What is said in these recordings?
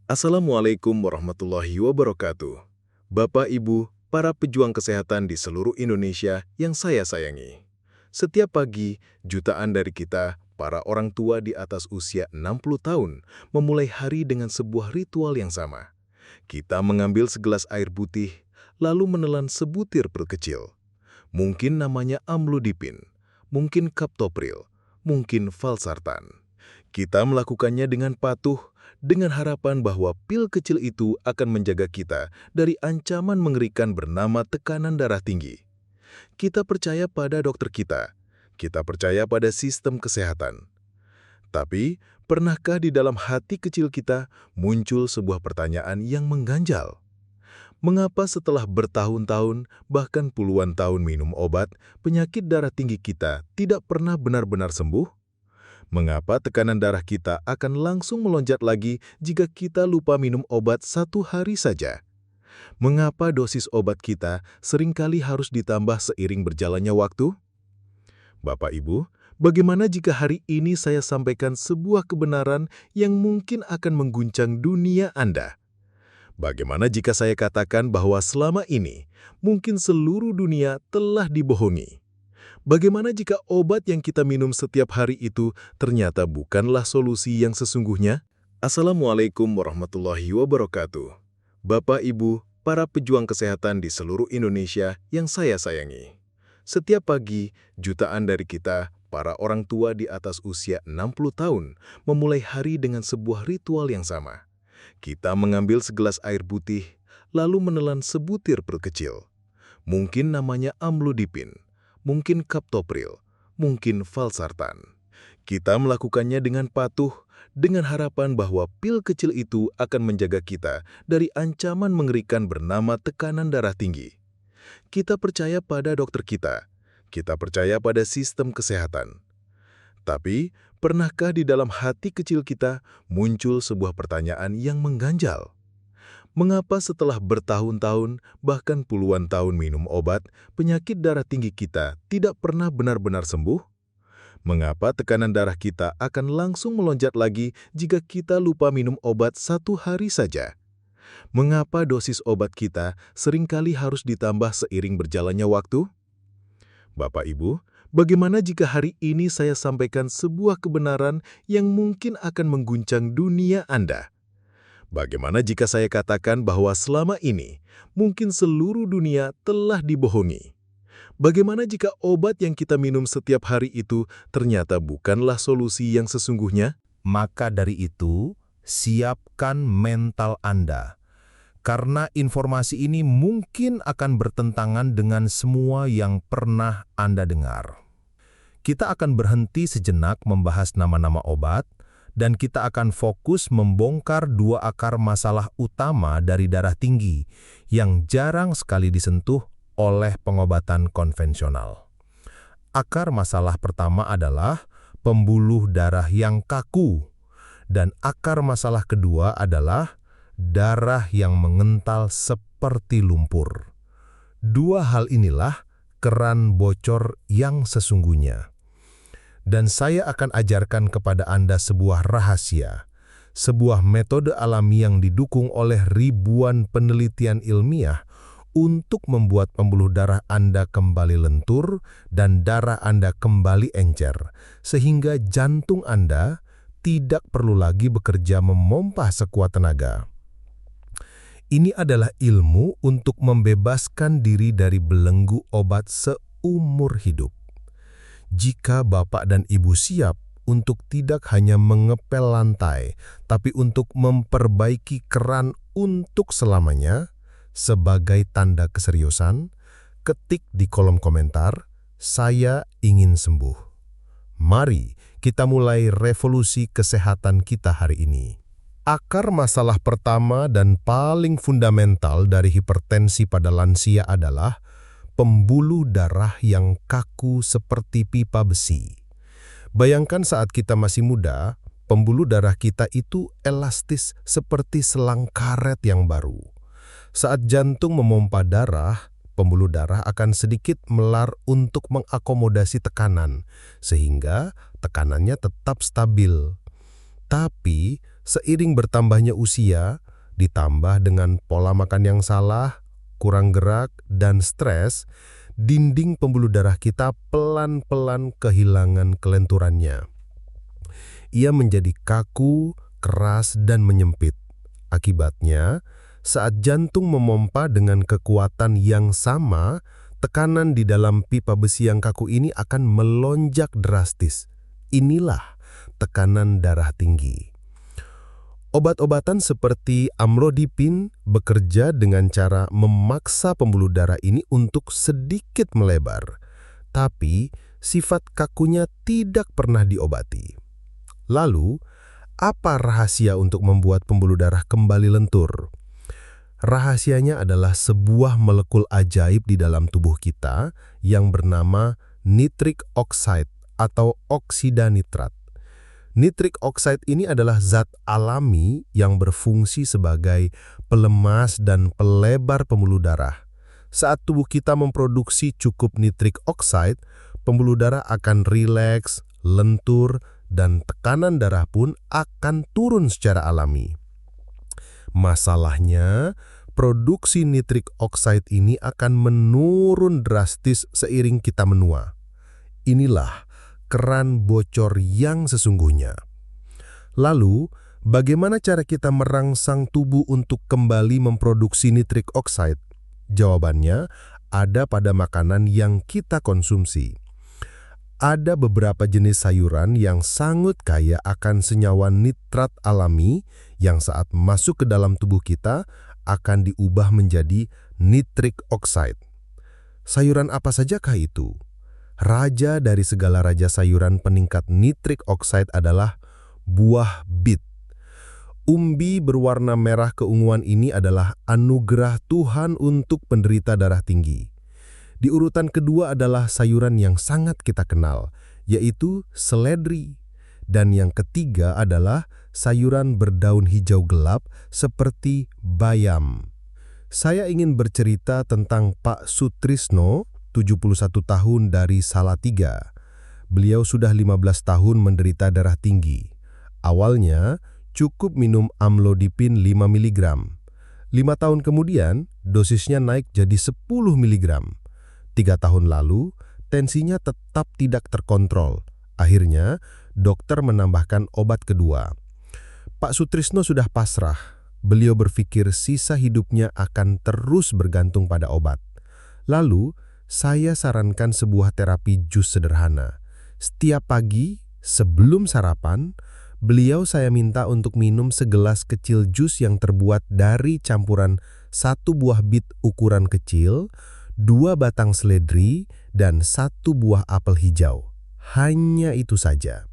Assalamualaikum warahmatullahi wabarakatuh. Bapak, Ibu, para pejuang kesehatan di seluruh Indonesia yang saya sayangi. Setiap pagi, jutaan dari kita, para orang tua di atas usia 60 tahun, memulai hari dengan sebuah ritual yang sama. Kita mengambil segelas air putih, lalu menelan sebutir pil kecil. Mungkin namanya amlodipin, mungkin kaptopril, mungkin valsartan. Kita melakukannya dengan patuh, dengan harapan bahwa pil kecil itu akan menjaga kita dari ancaman mengerikan bernama tekanan darah tinggi. Kita percaya pada dokter kita percaya pada sistem kesehatan. Tapi, pernahkah di dalam hati kecil kita muncul sebuah pertanyaan yang mengganjal? Mengapa setelah bertahun-tahun, bahkan puluhan tahun minum obat, penyakit darah tinggi kita tidak pernah benar-benar sembuh? Mengapa tekanan darah kita akan langsung melonjak lagi jika kita lupa minum obat 1 hari saja? Mengapa dosis obat kita seringkali harus ditambah seiring berjalannya waktu? Bapak Ibu, bagaimana jika hari ini saya sampaikan sebuah kebenaran yang mungkin akan mengguncang dunia Anda? Bagaimana jika saya katakan bahwa selama ini mungkin seluruh dunia telah dibohongi? Bagaimana jika obat yang kita minum setiap hari itu ternyata bukanlah solusi yang sesungguhnya? Assalamualaikum warahmatullahi wabarakatuh. Bapak, Ibu, para pejuang kesehatan di seluruh Indonesia yang saya sayangi. Setiap pagi, jutaan dari kita, para orang tua di atas usia 60 tahun, memulai hari dengan sebuah ritual yang sama. Kita mengambil segelas air putih, lalu menelan sebutir pil kecil. Mungkin namanya amlodipin, mungkin kaptopril, mungkin valsartan. Kita melakukannya dengan patuh, dengan harapan bahwa pil kecil itu akan menjaga kita dari ancaman mengerikan bernama tekanan darah tinggi. Kita percaya pada dokter kita percaya pada sistem kesehatan. Tapi, pernahkah di dalam hati kecil kita muncul sebuah pertanyaan yang mengganjal? Mengapa setelah bertahun-tahun, bahkan puluhan tahun minum obat, penyakit darah tinggi kita tidak pernah benar-benar sembuh? Mengapa tekanan darah kita akan langsung melonjak lagi jika kita lupa minum obat 1 hari saja? Mengapa dosis obat kita seringkali harus ditambah seiring berjalannya waktu? Bapak Ibu, bagaimana jika hari ini saya sampaikan sebuah kebenaran yang mungkin akan mengguncang dunia Anda? Bagaimana jika saya katakan bahwa selama ini mungkin seluruh dunia telah dibohongi? Bagaimana jika obat yang kita minum setiap hari itu ternyata bukanlah solusi yang sesungguhnya? Maka dari itu, siapkan mental Anda. Karena informasi ini mungkin akan bertentangan dengan semua yang pernah Anda dengar. Kita akan berhenti sejenak membahas nama-nama obat, dan kita akan fokus membongkar 2 akar masalah utama dari darah tinggi yang jarang sekali disentuh oleh pengobatan konvensional. Akar masalah pertama adalah pembuluh darah yang kaku, dan akar masalah kedua adalah darah yang mengental seperti lumpur. 2 hal inilah keran bocor yang sesungguhnya. Dan saya akan ajarkan kepada Anda sebuah rahasia, sebuah metode alami yang didukung oleh ribuan penelitian ilmiah untuk membuat pembuluh darah Anda kembali lentur dan darah Anda kembali encer, sehingga jantung Anda tidak perlu lagi bekerja memompa sekuat tenaga. Ini adalah ilmu untuk membebaskan diri dari belenggu obat seumur hidup. Jika Bapak dan Ibu siap untuk tidak hanya mengepel lantai, tapi untuk memperbaiki keran untuk selamanya, sebagai tanda keseriusan, ketik di kolom komentar, "Saya ingin sembuh." Mari kita mulai revolusi kesehatan kita hari ini. Akar masalah pertama dan paling fundamental dari hipertensi pada lansia adalah pembuluh darah yang kaku seperti pipa besi. Bayangkan saat kita masih muda, pembuluh darah kita itu elastis seperti selang karet yang baru. Saat jantung memompa darah, pembuluh darah akan sedikit melar untuk mengakomodasi tekanan, sehingga tekanannya tetap stabil. Tapi, Seiring bertambahnya usia, ditambah dengan pola makan yang salah, kurang gerak, dan stres, dinding pembuluh darah kita pelan-pelan kehilangan kelenturannya. Ia menjadi kaku, keras, dan menyempit. Akibatnya, saat jantung memompa dengan kekuatan yang sama, tekanan di dalam pipa besi yang kaku ini akan melonjak drastis. Inilah tekanan darah tinggi. Obat-obatan seperti amlodipin bekerja dengan cara memaksa pembuluh darah ini untuk sedikit melebar, tapi sifat kakunya tidak pernah diobati. Lalu, apa rahasia untuk membuat pembuluh darah kembali lentur? Rahasianya adalah sebuah molekul ajaib di dalam tubuh kita yang bernama nitric oxide atau oksida nitrat. Nitric oxide ini adalah zat alami yang berfungsi sebagai pelemas dan pelebar pembuluh darah. Saat tubuh kita memproduksi cukup nitric oxide, pembuluh darah akan rileks, lentur, dan tekanan darah pun akan turun secara alami. Masalahnya, produksi nitric oxide ini akan menurun drastis seiring kita menua. Inilah keran bocor yang sesungguhnya. Lalu, bagaimana cara kita merangsang tubuh untuk kembali memproduksi nitric oxide? Jawabannya ada pada makanan yang kita konsumsi. Ada beberapa jenis sayuran yang sangat kaya akan senyawa nitrat alami yang saat masuk ke dalam tubuh kita akan diubah menjadi nitric oxide. Sayuran apa sajakah itu? Raja dari segala raja sayuran peningkat nitric oxide adalah buah bit. Umbi berwarna merah keunguan ini adalah anugerah Tuhan untuk penderita darah tinggi. Di urutan kedua adalah sayuran yang sangat kita kenal, yaitu seledri. Dan yang ketiga adalah sayuran berdaun hijau gelap seperti bayam. Saya ingin bercerita tentang Pak Sutrisno, 71 tahun dari Salatiga. Beliau sudah 15 tahun menderita darah tinggi. Awalnya, cukup minum amlodipin 5 mg. 5 tahun kemudian, dosisnya naik jadi 10 mg. 3 tahun lalu, tensinya tetap tidak terkontrol. Akhirnya, dokter menambahkan obat kedua. Pak Sutrisno sudah pasrah. Beliau berpikir sisa hidupnya akan terus bergantung pada obat. Lalu, saya sarankan sebuah terapi jus sederhana. Setiap pagi, sebelum sarapan, beliau saya minta untuk minum segelas kecil jus yang terbuat dari campuran 1 buah bit ukuran kecil, 2 batang seledri, dan 1 buah apel hijau. Hanya itu saja.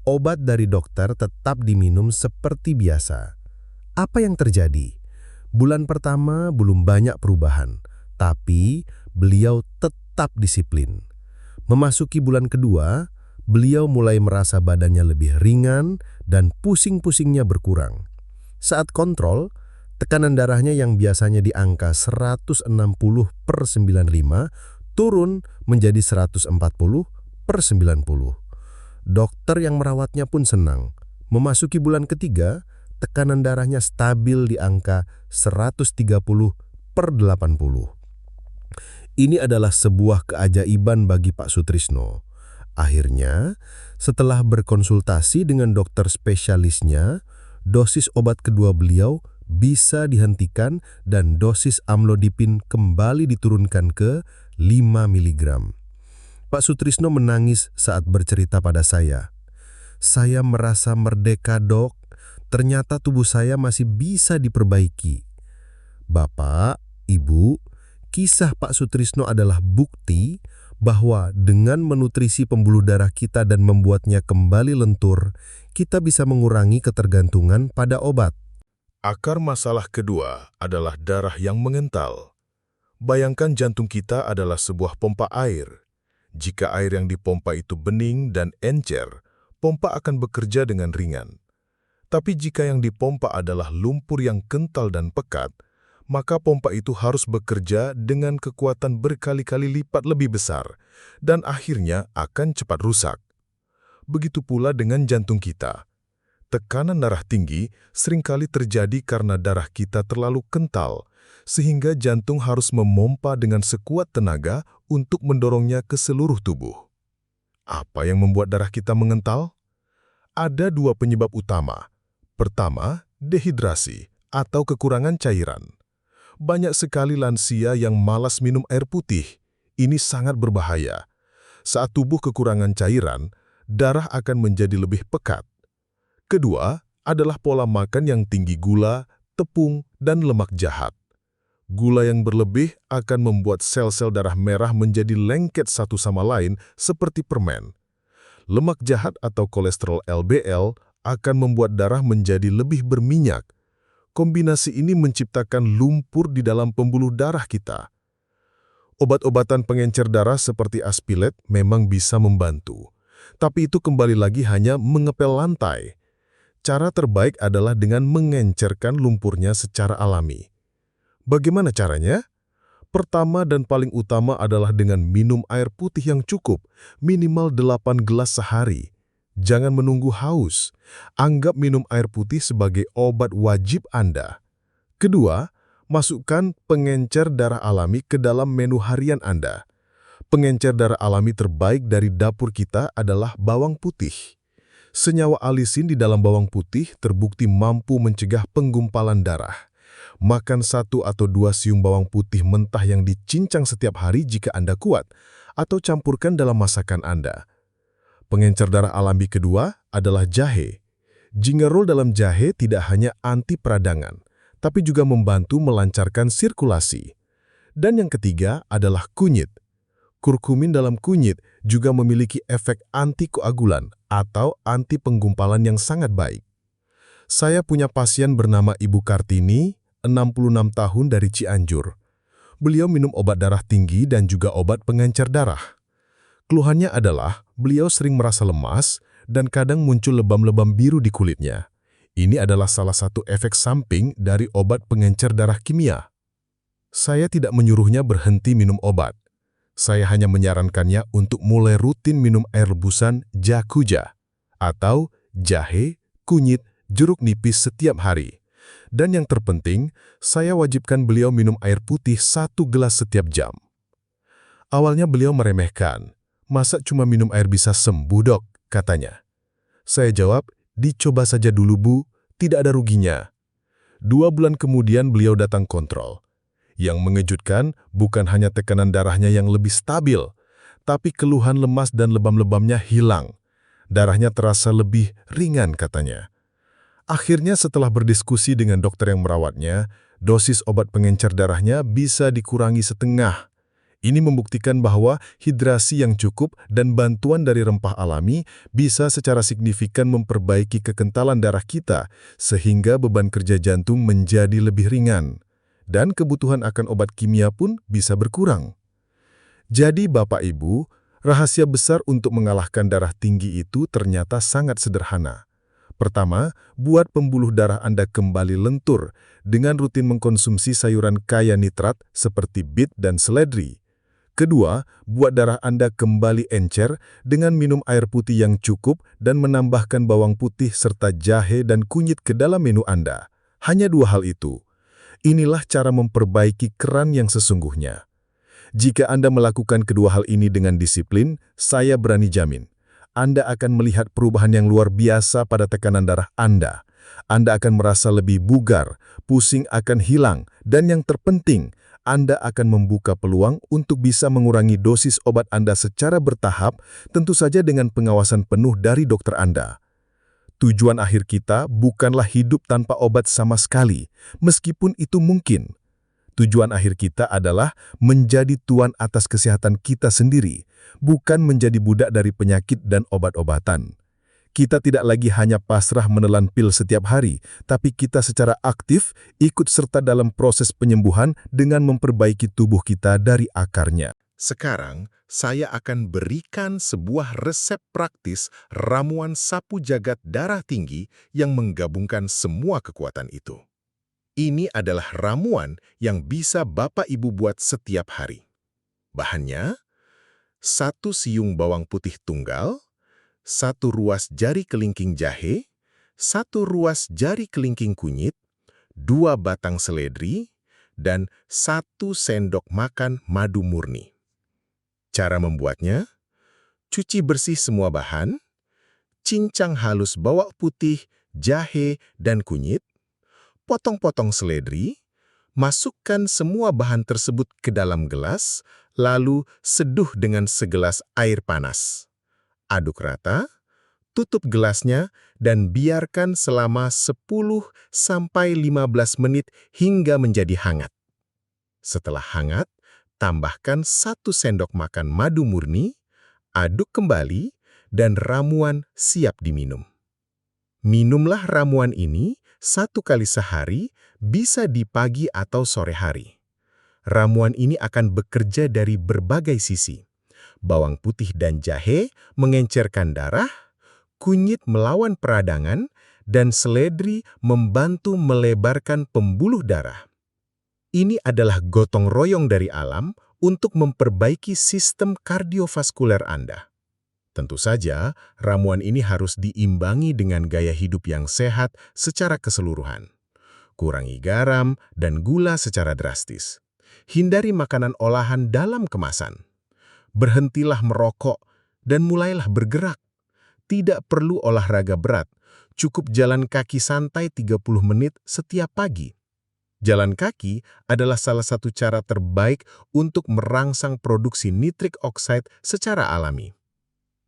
Obat dari dokter tetap diminum seperti biasa. Apa yang terjadi? Bulan pertama belum banyak perubahan, tapi beliau tetap disiplin. Memasuki bulan kedua, beliau mulai merasa badannya lebih ringan dan pusing-pusingnya berkurang. Saat kontrol, tekanan darahnya yang biasanya di angka 160/95 turun menjadi 140/90. Dokter yang merawatnya pun senang. Memasuki bulan ketiga, tekanan darahnya stabil di angka 130/80. Ini adalah sebuah keajaiban bagi Pak Sutrisno. Akhirnya, setelah berkonsultasi dengan dokter spesialisnya, dosis obat kedua beliau bisa dihentikan dan dosis amlodipin kembali diturunkan ke 5 mg. Pak Sutrisno menangis saat bercerita pada saya. Saya merasa merdeka, Dok. Ternyata tubuh saya masih bisa diperbaiki. Bapak, Ibu, kisah Pak Sutrisno adalah bukti bahwa dengan menutrisi pembuluh darah kita dan membuatnya kembali lentur, kita bisa mengurangi ketergantungan pada obat. Akar masalah kedua adalah darah yang mengental. Bayangkan jantung kita adalah sebuah pompa air. Jika air yang dipompa itu bening dan encer, pompa akan bekerja dengan ringan. Tapi jika yang dipompa adalah lumpur yang kental dan pekat, maka pompa itu harus bekerja dengan kekuatan berkali-kali lipat lebih besar dan akhirnya akan cepat rusak. Begitu pula dengan jantung kita. Tekanan darah tinggi seringkali terjadi karena darah kita terlalu kental, sehingga jantung harus memompa dengan sekuat tenaga untuk mendorongnya ke seluruh tubuh. Apa yang membuat darah kita mengental? Ada dua penyebab utama. Pertama, dehidrasi atau kekurangan cairan. Banyak sekali lansia yang malas minum air putih. Ini sangat berbahaya. Saat tubuh kekurangan cairan, darah akan menjadi lebih pekat. Kedua, adalah pola makan yang tinggi gula, tepung, dan lemak jahat. Gula yang berlebih akan membuat sel-sel darah merah menjadi lengket satu sama lain seperti permen. Lemak jahat atau kolesterol LDL akan membuat darah menjadi lebih berminyak. Kombinasi ini menciptakan lumpur di dalam pembuluh darah kita. Obat-obatan pengencer darah seperti Aspilet memang bisa membantu, tapi itu kembali lagi hanya mengepel lantai. Cara terbaik adalah dengan mengencerkan lumpurnya secara alami. Bagaimana caranya? Pertama dan paling utama adalah dengan minum air putih yang cukup, minimal 8 gelas sehari. Jangan menunggu haus. Anggap minum air putih sebagai obat wajib Anda. Kedua, masukkan pengencer darah alami ke dalam menu harian Anda. Pengencer darah alami terbaik dari dapur kita adalah bawang putih. Senyawa alisin di dalam bawang putih terbukti mampu mencegah penggumpalan darah. Makan 1 atau 2 siung bawang putih mentah yang dicincang setiap hari jika Anda kuat, atau campurkan dalam masakan Anda. Pengencer darah alami kedua adalah jahe. Gingerol dalam jahe tidak hanya anti peradangan, tapi juga membantu melancarkan sirkulasi. Dan yang ketiga adalah kunyit. Kurkumin dalam kunyit juga memiliki efek antikoagulan atau anti penggumpalan yang sangat baik. Saya punya pasien bernama Ibu Kartini, 66 tahun dari Cianjur. Beliau minum obat darah tinggi dan juga obat pengencer darah. Keluhannya adalah beliau sering merasa lemas dan kadang muncul lebam-lebam biru di kulitnya. Ini adalah salah satu efek samping dari obat pengencer darah kimia. Saya tidak menyuruhnya berhenti minum obat. Saya hanya menyarankannya untuk mulai rutin minum air rebusan jakuja atau jahe, kunyit, jeruk nipis setiap hari. Dan yang terpenting, saya wajibkan beliau minum air putih 1 gelas setiap jam. Awalnya beliau meremehkan. Masa cuma minum air bisa sembuh, Dok? Katanya. Saya jawab, dicoba saja dulu, Bu, tidak ada ruginya. 2 bulan kemudian beliau datang kontrol. Yang mengejutkan bukan hanya tekanan darahnya yang lebih stabil, tapi keluhan lemas dan lebam-lebamnya hilang. Darahnya terasa lebih ringan, katanya. Akhirnya setelah berdiskusi dengan dokter yang merawatnya, dosis obat pengencer darahnya bisa dikurangi setengah. Ini membuktikan bahwa hidrasi yang cukup dan bantuan dari rempah alami bisa secara signifikan memperbaiki kekentalan darah kita, sehingga beban kerja jantung menjadi lebih ringan. Dan kebutuhan akan obat kimia pun bisa berkurang. Jadi Bapak Ibu, rahasia besar untuk mengalahkan darah tinggi itu ternyata sangat sederhana. Pertama, buat pembuluh darah Anda kembali lentur dengan rutin mengkonsumsi sayuran kaya nitrat seperti bit dan seledri. Kedua, buat darah Anda kembali encer dengan minum air putih yang cukup dan menambahkan bawang putih serta jahe dan kunyit ke dalam menu Anda. Hanya 2 hal itu. Inilah cara memperbaiki keran yang sesungguhnya. Jika Anda melakukan kedua hal ini dengan disiplin, saya berani jamin, Anda akan melihat perubahan yang luar biasa pada tekanan darah Anda. Anda akan merasa lebih bugar, pusing akan hilang, dan yang terpenting, Anda akan membuka peluang untuk bisa mengurangi dosis obat Anda secara bertahap, tentu saja dengan pengawasan penuh dari dokter Anda. Tujuan akhir kita bukanlah hidup tanpa obat sama sekali, meskipun itu mungkin. Tujuan akhir kita adalah menjadi tuan atas kesehatan kita sendiri, bukan menjadi budak dari penyakit dan obat-obatan. Kita tidak lagi hanya pasrah menelan pil setiap hari, tapi kita secara aktif ikut serta dalam proses penyembuhan dengan memperbaiki tubuh kita dari akarnya. Sekarang, saya akan berikan sebuah resep praktis ramuan sapu jagat darah tinggi yang menggabungkan semua kekuatan itu. Ini adalah ramuan yang bisa Bapak Ibu buat setiap hari. Bahannya, 1 siung bawang putih tunggal, 1 ruas jari kelingking jahe, 1 ruas jari kelingking kunyit, 2 batang seledri, dan 1 sendok makan madu murni. Cara membuatnya: cuci bersih semua bahan, cincang halus bawang putih, jahe, dan kunyit, potong-potong seledri, masukkan semua bahan tersebut ke dalam gelas, lalu seduh dengan segelas air panas. Aduk rata, tutup gelasnya, dan biarkan selama 10-15 menit hingga menjadi hangat. Setelah hangat, tambahkan 1 sendok makan madu murni, aduk kembali, dan ramuan siap diminum. Minumlah ramuan ini 1 kali sehari, bisa di pagi atau sore hari. Ramuan ini akan bekerja dari berbagai sisi. Bawang putih dan jahe mengencerkan darah, kunyit melawan peradangan, dan seledri membantu melebarkan pembuluh darah. Ini adalah gotong royong dari alam untuk memperbaiki sistem kardiovaskuler Anda. Tentu saja, ramuan ini harus diimbangi dengan gaya hidup yang sehat secara keseluruhan. Kurangi garam dan gula secara drastis. Hindari makanan olahan dalam kemasan. Berhentilah merokok dan mulailah bergerak. Tidak perlu olahraga berat, cukup jalan kaki santai 30 menit setiap pagi. Jalan kaki adalah salah satu cara terbaik untuk merangsang produksi nitrik oksida secara alami.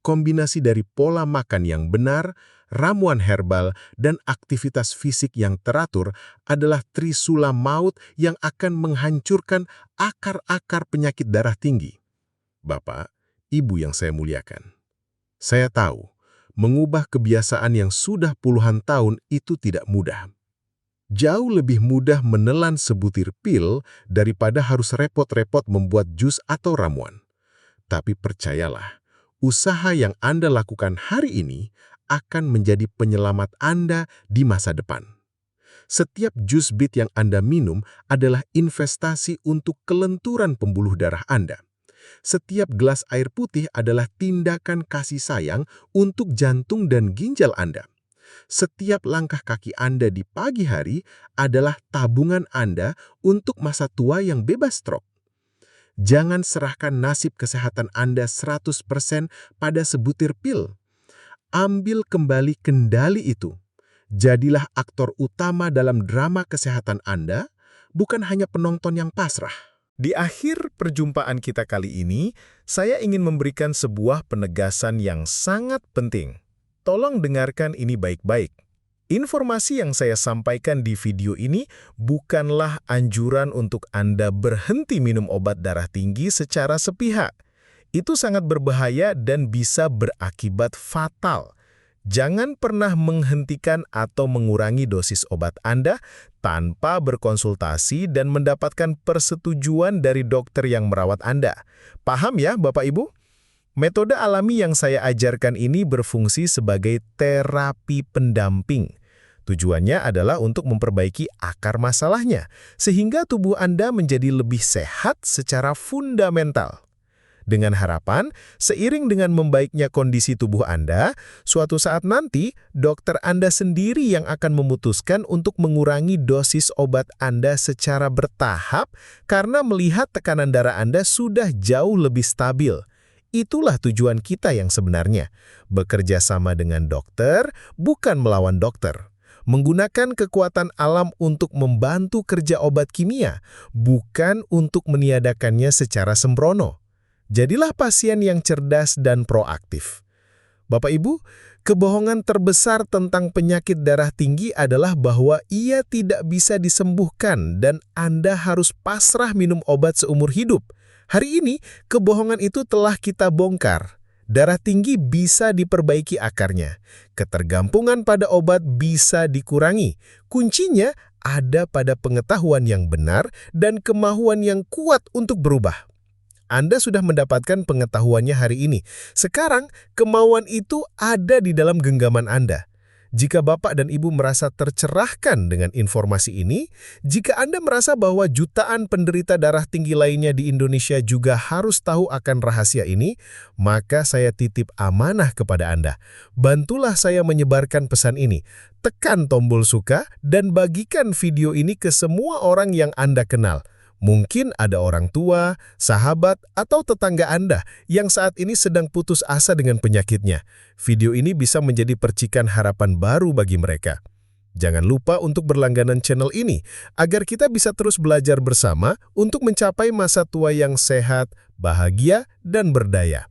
Kombinasi dari pola makan yang benar, ramuan herbal, dan aktivitas fisik yang teratur adalah trisula maut yang akan menghancurkan akar-akar penyakit darah tinggi. Bapak, Ibu yang saya muliakan, saya tahu mengubah kebiasaan yang sudah puluhan tahun itu tidak mudah. Jauh lebih mudah menelan sebutir pil daripada harus repot-repot membuat jus atau ramuan. Tapi percayalah, usaha yang Anda lakukan hari ini akan menjadi penyelamat Anda di masa depan. Setiap jus bit yang Anda minum adalah investasi untuk kelenturan pembuluh darah Anda. Setiap gelas air putih adalah tindakan kasih sayang untuk jantung dan ginjal Anda. Setiap langkah kaki Anda di pagi hari adalah tabungan Anda untuk masa tua yang bebas stroke. Jangan serahkan nasib kesehatan Anda 100% pada sebutir pil. Ambil kembali kendali itu. Jadilah aktor utama dalam drama kesehatan Anda, bukan hanya penonton yang pasrah. Di akhir perjumpaan kita kali ini, saya ingin memberikan sebuah penegasan yang sangat penting. Tolong dengarkan ini baik-baik. Informasi yang saya sampaikan di video ini bukanlah anjuran untuk Anda berhenti minum obat darah tinggi secara sepihak. Itu sangat berbahaya dan bisa berakibat fatal. Jangan pernah menghentikan atau mengurangi dosis obat Anda tanpa berkonsultasi dan mendapatkan persetujuan dari dokter yang merawat Anda. Paham ya, Bapak Ibu? Metode alami yang saya ajarkan ini berfungsi sebagai terapi pendamping. Tujuannya adalah untuk memperbaiki akar masalahnya, sehingga tubuh Anda menjadi lebih sehat secara fundamental. Dengan harapan, seiring dengan membaiknya kondisi tubuh Anda, suatu saat nanti, dokter Anda sendiri yang akan memutuskan untuk mengurangi dosis obat Anda secara bertahap karena melihat tekanan darah Anda sudah jauh lebih stabil. Itulah tujuan kita yang sebenarnya. Bekerja sama dengan dokter, bukan melawan dokter. Menggunakan kekuatan alam untuk membantu kerja obat kimia, bukan untuk meniadakannya secara sembrono. Jadilah pasien yang cerdas dan proaktif. Bapak Ibu, kebohongan terbesar tentang penyakit darah tinggi adalah bahwa ia tidak bisa disembuhkan dan Anda harus pasrah minum obat seumur hidup. Hari ini, kebohongan itu telah kita bongkar. Darah tinggi bisa diperbaiki akarnya. Ketergantungan pada obat bisa dikurangi. Kuncinya ada pada pengetahuan yang benar dan kemauan yang kuat untuk berubah. Anda sudah mendapatkan pengetahuannya hari ini. Sekarang, kemauan itu ada di dalam genggaman Anda. Jika Bapak dan Ibu merasa tercerahkan dengan informasi ini, jika Anda merasa bahwa jutaan penderita darah tinggi lainnya di Indonesia juga harus tahu akan rahasia ini, maka saya titip amanah kepada Anda. Bantulah saya menyebarkan pesan ini. Tekan tombol suka dan bagikan video ini ke semua orang yang Anda kenal. Mungkin ada orang tua, sahabat, atau tetangga Anda yang saat ini sedang putus asa dengan penyakitnya. Video ini bisa menjadi percikan harapan baru bagi mereka. Jangan lupa untuk berlangganan channel ini, agar kita bisa terus belajar bersama untuk mencapai masa tua yang sehat, bahagia, dan berdaya.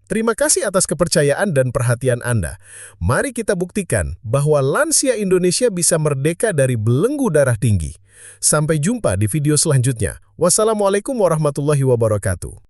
Terima kasih atas kepercayaan dan perhatian Anda. Mari kita buktikan bahwa lansia Indonesia bisa merdeka dari belenggu darah tinggi. Sampai jumpa di video selanjutnya. Wassalamualaikum warahmatullahi wabarakatuh.